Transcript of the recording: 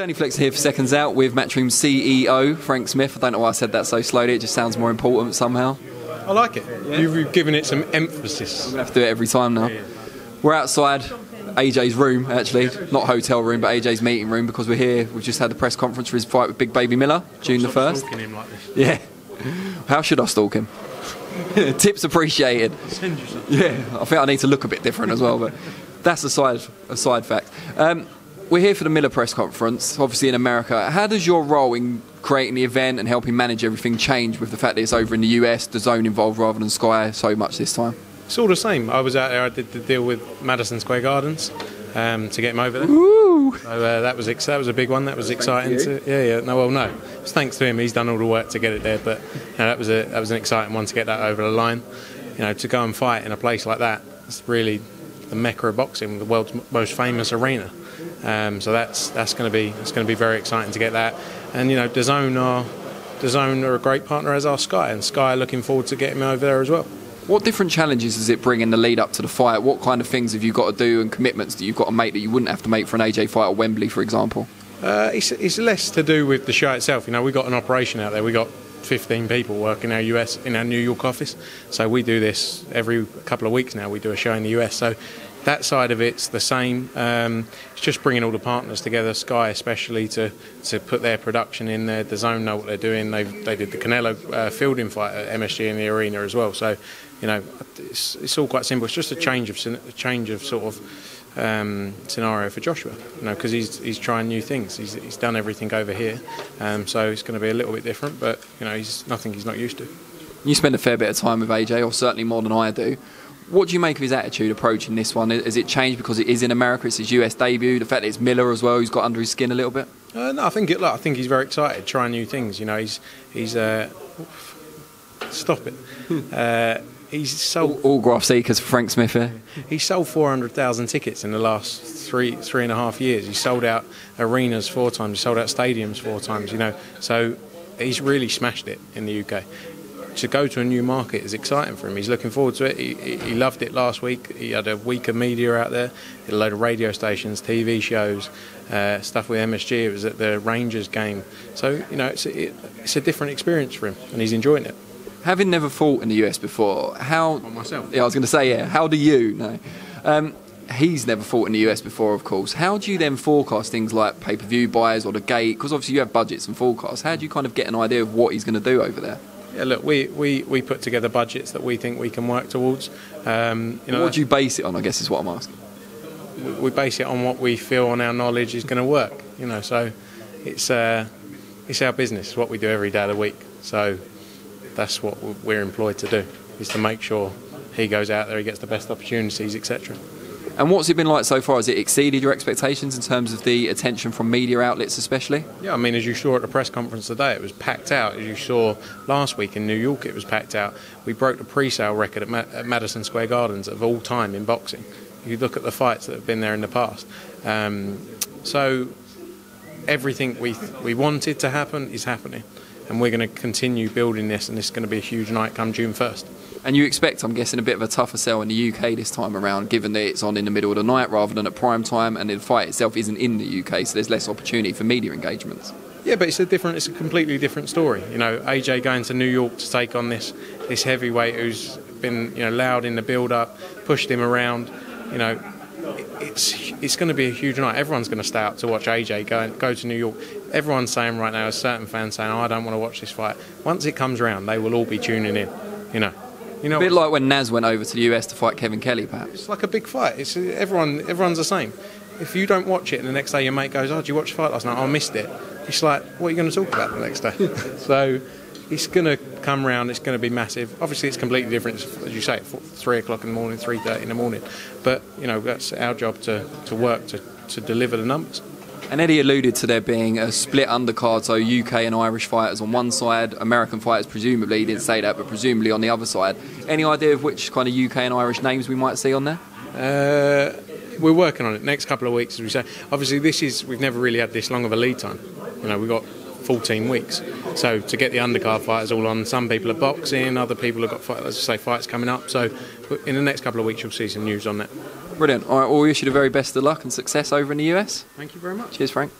Tony Flex here for Seconds Out with Matchroom CEO Frank Smith. I don't know why I said that so slowly, it just sounds more important somehow. I like it. Yeah. You've given it some emphasis. I'm going to have to do it every time now. Yeah. We're outside AJ's room, actually, not hotel room, but AJ's meeting room, because we're here. We've just had the press conference for his fight with Big Baby Miller, June the 1st. Stalking him like this. Yeah. How should I stalk him? Tips appreciated. Send you something. Yeah, I think I need to look a bit different as well, but that's a side fact. We're here for the Miller press conference, obviously in America. How does your role in creating the event and helping manage everything change with the fact that it's over in the US, the zone involved rather than Sky so much this time? It's all the same. I was out there, I did the deal with Madison Square Gardens to get him over there. Woo! So that was a big one. That was exciting. No. It's thanks to him. He's done all the work to get it there, but that was an exciting one to get that over the line. To go and fight in a place like that, it's really the mecca of boxing, the world's most famous arena. So that's going to be very exciting to get that. And DAZN are a great partner, as are Sky, and Sky are looking forward to getting me over there as well. What different challenges does it bring in the lead up to the fight? What kind of things have you got to do and commitments that you've got to make that you wouldn't have to make for an AJ fight at Wembley, for example? It's less to do with the show itself. We've got an operation out there. We've got 15 people working in our New York office. So we do this every couple of weeks now. We do a show in the US. So that side of it's the same. It's just bringing all the partners together, Sky especially, to put their production in there. DAZN know what they're doing. They did the Canelo fielding fight at MSG in the arena as well. So it's all quite simple. It's just a change of sort of scenario for Joshua. Because he's trying new things. He's done everything over here. So it's going to be a little bit different. But he's nothing he's not used to. You spend a fair bit of time with AJ, or certainly more than I do. What do you make of his attitude approaching this one? Has it changed because it is in America? It's his US debut. The fact that it's Miller as well, who's got under his skin a little bit. No, I think he's very excited, trying new things. Stop it. He's sold autograph seekers for Frank Smith here. He sold 400,000 tickets in the last three and a half years. He sold out arenas 4 times. He sold out stadiums 4 times. So he's really smashed it in the UK. To go to a new market is exciting for him. He's looking forward to it. He loved it last week. He had a week of media out there. He had a load of radio stations, TV shows, stuff with MSG. It was at the Rangers game. So, it's a different experience for him, and he's enjoying it. Having never fought in the US before, how... Not myself. Yeah, I was going to say, yeah. How do you? No. He's never fought in the US before, of course. How do you then forecast things like pay-per-view buys or the gate? Because obviously you have budgets and forecasts. How do you kind of get an idea of what he's going to do over there? Yeah, look, we put together budgets that we think we can work towards. What do you base it on, I guess, is what I'm asking. We base it on what we feel on our knowledge is going to work. So it's our business, it's what we do every day of the week. So that's what we're employed to do, is to make sure he goes out there, he gets the best opportunities, etc. And what's it been like so far? Has it exceeded your expectations in terms of the attention from media outlets especially? Yeah, as you saw at the press conference today, it was packed out. As you saw last week in New York, it was packed out. We broke the pre-sale record at Madison Square Gardens of all time in boxing. You look at the fights that have been there in the past. So everything we wanted to happen is happening. And we're going to continue building this, and this is going to be a huge night come June 1st. And you expect, I'm guessing, a bit of a tougher sell in the UK this time around, given that it's on in the middle of the night rather than at prime time, and the fight itself isn't in the UK, so there's less opportunity for media engagements. Yeah, but it's a completely different story. AJ going to New York to take on this heavyweight who's been loud in the build-up, pushed him around. It's going to be a huge night. Everyone's going to stay up to watch AJ go to New York. Everyone's saying right now, a certain fan saying, I don't want to watch this fight. Once it comes around, they will all be tuning in. A bit like when Naz went over to the US to fight Kevin Kelly, perhaps. It's like a big fight. Everyone's the same. If you don't watch it and the next day your mate goes, did you watch the fight last night? I missed it. It's like, what are you going to talk about the next day? So it's going to come round. It's going to be massive. Obviously, it's completely different, as you say, at 3 o'clock in the morning, 3:30 in the morning. But, that's our job to work to deliver the numbers. And Eddie alluded to there being a split undercard, so UK and Irish fighters on one side, American fighters presumably, he didn't say that, but presumably on the other side. Any idea of which kind of UK and Irish names we might see on there? We're working on it. Next couple of weeks, as we say. Obviously, we've never really had this long of a lead time. We've got 14 weeks. So to get the undercard fighters all on, some people are boxing, other people have got, fights coming up. So in the next couple of weeks, you'll see some news on that. Brilliant. All right, well, we wish you the very best of luck and success over in the US. Thank you very much. Cheers, Frank.